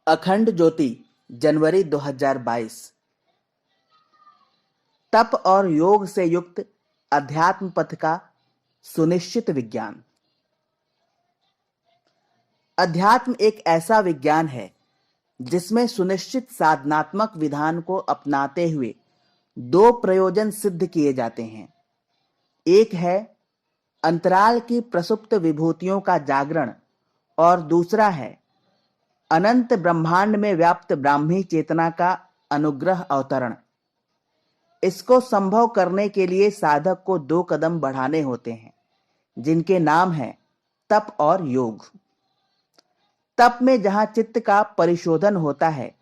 अखंड ज्योति जनवरी 2022। तप और योग से युक्त अध्यात्म पथ का सुनिश्चित विज्ञान। अध्यात्म एक ऐसा विज्ञान है जिसमें सुनिश्चित साधनात्मक विधान को अपनाते हुए दो प्रयोजन सिद्ध किए जाते हैं। एक है अंतराल की प्रसुप्त विभूतियों का जागरण और दूसरा है अनंत ब्रह्मांड में व्याप्त ब्राह्मी चेतना का अनुग्रह अवतरण। इसको संभव करने के लिए साधक को दो कदम बढ़ाने होते हैं, जिनके नाम हैं तप और योग। तप में जहां चित्त का परिशोधन होता है,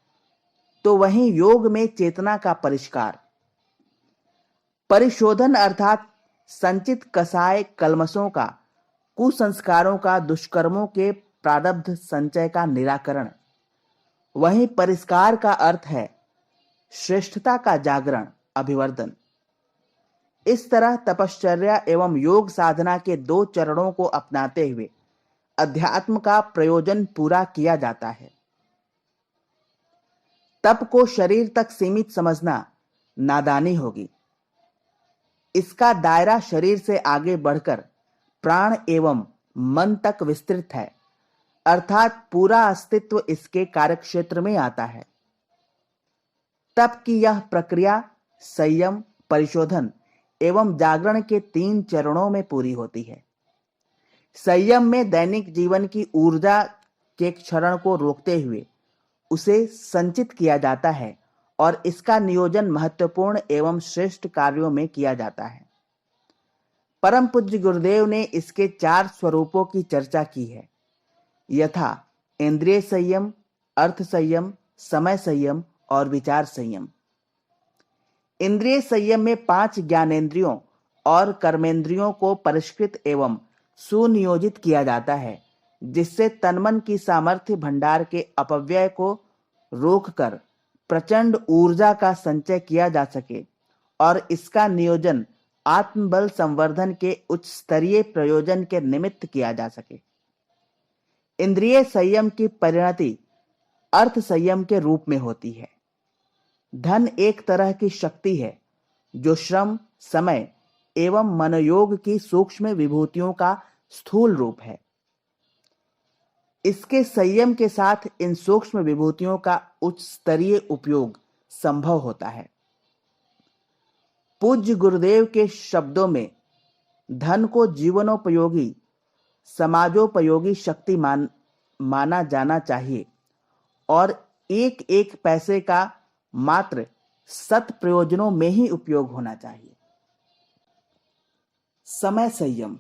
तो वहीं योग में चेतना का परिष्कार। परिशोधन अर्थात संचित कसाय कल्मषों का, कुसंस्कारों का, दुष्कर्मों के प्रारब्ध संचय का निराकरण। वहीं परिष्कार का अर्थ है श्रेष्ठता का जागरण, अभिवर्धन। इस तरह तपश्चर्या एवं योग साधना के दो चरणों को अपनाते हुए अध्यात्म का प्रयोजन पूरा किया जाता है। तप को शरीर तक सीमित समझना नादानी होगी। इसका दायरा शरीर से आगे बढ़कर प्राण एवं मन तक विस्तृत है, अर्थात पूरा अस्तित्व इसके कार्यक्षेत्र में आता है। तप की यह प्रक्रिया संयम, परिशोधन एवं जागरण के तीन चरणों में पूरी होती है। संयम में दैनिक जीवन की ऊर्जा के क्षरण को रोकते हुए उसे संचित किया जाता है और इसका नियोजन महत्वपूर्ण एवं श्रेष्ठ कार्यों में किया जाता है। परम पूज्य गुरुदेव ने इसके 4 स्वरूपों की चर्चा की है, यथा इंद्रिय संयम, अर्थ संयम, समय संयम और विचार संयम। इंद्रिय संयम में 5 ज्ञानेंद्रियों और कर्मेंद्रियों को परिष्कृत एवं सुनियोजित किया जाता है, जिससे तनमन की सामर्थ्य भंडार के अपव्यय को रोककर प्रचंड ऊर्जा का संचय किया जा सके और इसका नियोजन आत्मबल संवर्धन के उच्च स्तरीय प्रयोजन के निमित्त किया जा सके। इंद्रिय संयम की परिणति अर्थ संयम के रूप में होती है। धन एक तरह की शक्ति है जो श्रम, समय एवं मनोयोग की सूक्ष्म विभूतियों का स्थूल रूप है। इसके संयम के साथ इन सूक्ष्म विभूतियों का उच्च स्तरीय उपयोग संभव होता है। पूज्य गुरुदेव के शब्दों में धन को जीवनोपयोगी, समाजोपयोगी शक्ति माना जाना चाहिए और एक एक पैसे का मात्र सत प्रयोजनों में ही उपयोग होना चाहिए। समय संयम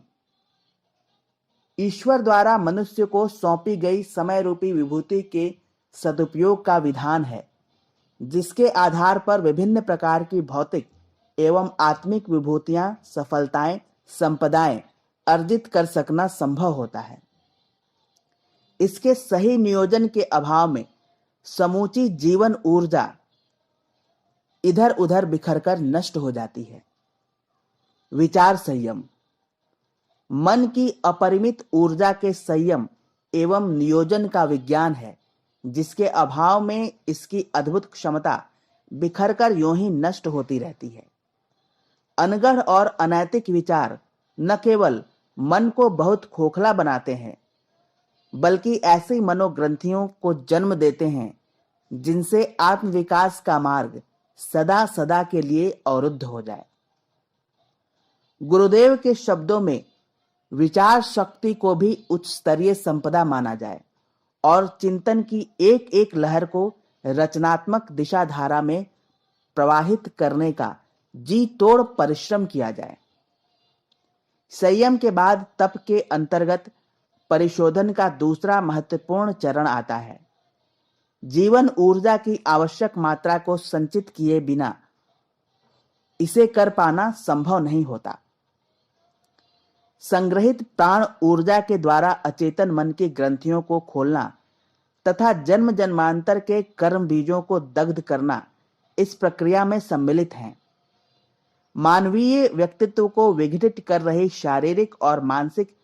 ईश्वर द्वारा मनुष्य को सौंपी गई समय रूपी विभूति के सदुपयोग का विधान है, जिसके आधार पर विभिन्न प्रकार की भौतिक एवं आत्मिक विभूतियां, सफलताएं, संपदाएं अर्जित कर सकना संभव होता है। इसके सही नियोजन के अभाव में समूची जीवन ऊर्जा इधर उधर बिखरकर नष्ट हो जाती है। विचार संयम मन की अपरिमित ऊर्जा के संयम एवं नियोजन का विज्ञान है, जिसके अभाव में इसकी अद्भुत क्षमता बिखरकर यूं ही नष्ट होती रहती है। अनगढ़ और अनैतिक विचार न केवल मन को बहुत खोखला बनाते हैं, बल्कि ऐसी मनोग्रंथियों को जन्म देते हैं जिनसे आत्मविकास का मार्ग सदा सदा के लिए अवरुद्ध हो जाए। गुरुदेव के शब्दों में विचार शक्ति को भी उच्च स्तरीय संपदा माना जाए और चिंतन की एक एक लहर को रचनात्मक दिशा धारा में प्रवाहित करने का जी तोड़ परिश्रम किया जाए। संयम के बाद तप के अंतर्गत परिशोधन का दूसरा महत्वपूर्ण चरण आता है। जीवन ऊर्जा की आवश्यक मात्रा को संचित किए बिना इसे कर पाना संभव नहीं होता। संग्रहित प्राण ऊर्जा के द्वारा अचेतन मन की ग्रंथियों को खोलना तथा जन्म जन्मांतर के कर्म बीजों को दग्ध करना इस प्रक्रिया में सम्मिलित हैं। मानवीय व्यक्तित्व को विघटित कर रही शारीरिक और मानसिक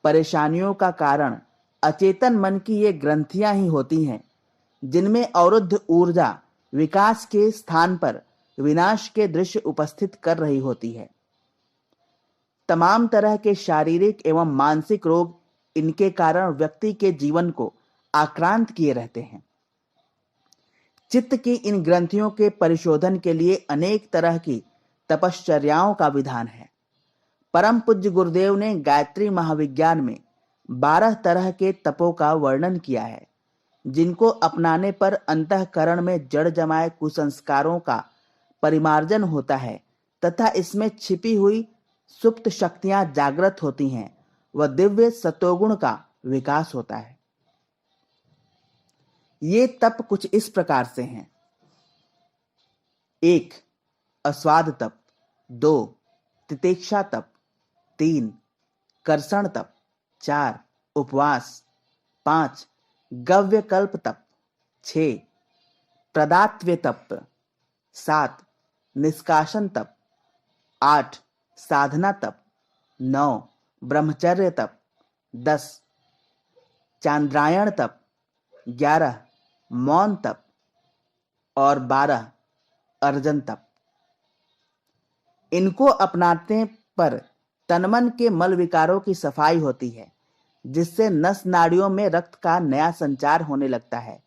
परेशानियों का कारण अचेतन मन की ये ग्रंथियां ही होती हैं, जिनमें अवरुद्ध ऊर्जा विकास के स्थान पर विनाश के दृश्य उपस्थित कर रही होती है। तमाम तरह के शारीरिक एवं मानसिक रोग इनके कारण व्यक्ति के जीवन को आक्रांत किए रहते हैं। चित्त की इन ग्रंथियों के परिशोधन के लिए अनेक तरह की तपश्चर्याओं का विधान है। परम पूज्य गुरुदेव ने गायत्री महाविज्ञान में 12 तरह के तपों का वर्णन किया है, जिनको अपनाने पर अंतःकरण में जड़ जमाए कुसंस्कारों का परिमार्जन होता है तथा इसमें छिपी हुई सुप्त शक्तियां जागृत होती हैं व दिव्य सतोगुण का विकास होता है। ये तप कुछ इस प्रकार से हैं। 1. अस्वाद तप। 2. तितिक्षा तप। 3. कर्षण तप। 4. उपवास। 5. गव्यकल्प तप। 6. प्रदात्व्य तप। 7. निष्कासन तप। 8. साधना तप। 9. ब्रह्मचर्य तप। 10. चांद्रायण तप। 11. मौन तप और 12. अर्जन तप। इनको अपनाने पर तनमन के मल विकारों की सफाई होती है, जिससे नस नाड़ियों में रक्त का नया संचार होने लगता है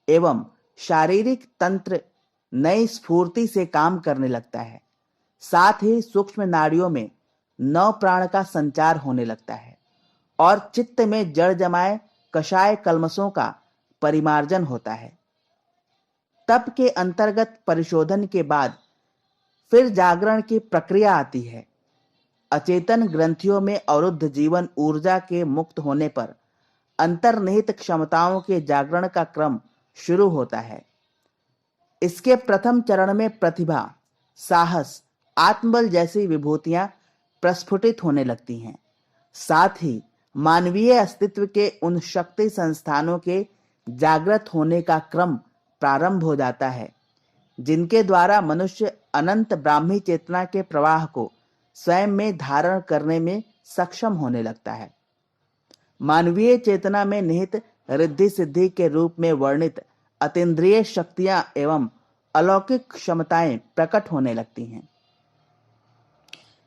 एवं शारीरिक तंत्र नई स्फूर्ति से काम करने लगता है। साथ ही सूक्ष्म नाड़ियों में नव प्राण का संचार होने लगता है और चित्त में जड़ जमाए कषाय कल्मषों का परिमार्जन होता है। तप के अंतर्गत परिशोधन के बाद फिर जागरण की प्रक्रिया आती है। अचेतन ग्रंथियों में अवरुद्ध जीवन ऊर्जा के मुक्त होने पर अंतर्निहित क्षमताओं के जागरण का क्रम शुरू होता है। इसके प्रथम चरण में प्रतिभा, साहस, आत्मबल जैसी विभूतियां प्रस्फुटित होने लगती हैं। साथ ही मानवीय अस्तित्व के उन शक्ति संस्थानों के जागृत होने का क्रम प्रारंभ हो जाता है, जिनके द्वारा मनुष्य अनंत ब्राह्मी चेतना के प्रवाह को स्वयं में धारण करने में सक्षम होने लगता है। मानवीय चेतना में निहित रिद्धि सिद्धि के रूप में वर्णित अतीन्द्रिय शक्तियां एवं अलौकिक क्षमताएं प्रकट होने लगती हैं।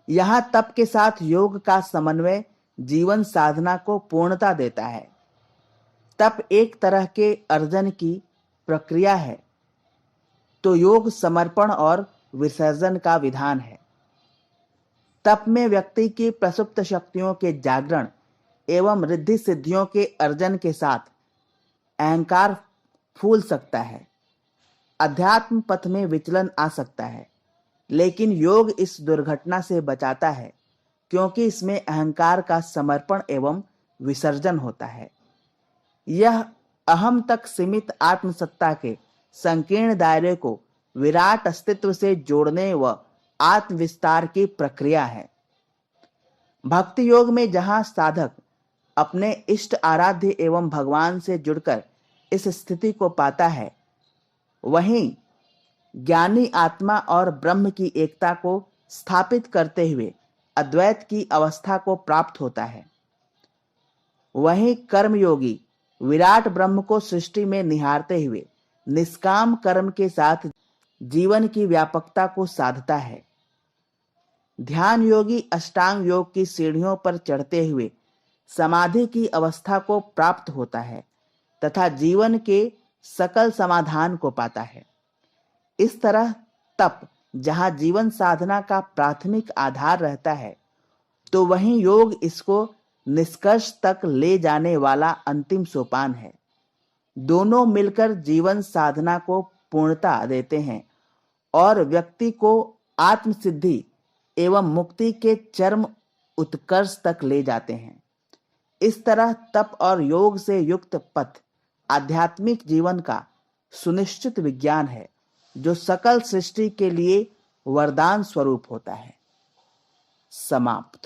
यहां तप के साथ योग का समन्वय जीवन साधना को पूर्णता देता है। तप एक तरह के अर्जन की प्रक्रिया है, तो योग समर्पण और विसर्जन का विधान है। तप में व्यक्ति की प्रसुप्त शक्तियों के जागरण एवं रिद्धि सिद्धियों के अर्जन के साथ अहंकार फूल सकता है, अध्यात्म पथ में विचलन आ सकता है, लेकिन योग इस दुर्घटना से बचाता है, क्योंकि इसमें अहंकार का समर्पण एवं विसर्जन होता है। यह अहम तक सीमित आत्मसत्ता के संकीर्ण दायरे को विराट अस्तित्व से जोड़ने व आत्मविस्तार की प्रक्रिया है। भक्ति योग में जहां साधक अपने इष्ट आराध्य एवं भगवान से जुड़कर इस स्थिति को पाता है, वहीं ज्ञानी आत्मा और ब्रह्म की एकता को स्थापित करते हुए अद्वैत की अवस्था को प्राप्त होता है। वहीं कर्मयोगी विराट ब्रह्म को सृष्टि में निहारते हुए निष्काम कर्म के साथ जीवन की व्यापकता को साधता है। ध्यान योगी अष्टांग योग की सीढ़ियों पर चढ़ते हुए समाधि की अवस्था को प्राप्त होता है तथा जीवन के सकल समाधान को पाता है। इस तरह तप जहां जीवन साधना का प्राथमिक आधार रहता है, तो वहीं योग इसको निष्कर्ष तक ले जाने वाला अंतिम सोपान है। दोनों मिलकर जीवन साधना को पूर्णता देते हैं और व्यक्ति को आत्म सिद्धि एवं मुक्ति के चरम उत्कर्ष तक ले जाते हैं। इस तरह तप और योग से युक्त पथ आध्यात्मिक जीवन का सुनिश्चित विज्ञान है, जो सकल सृष्टि के लिए वरदान स्वरूप होता है। समाप्त।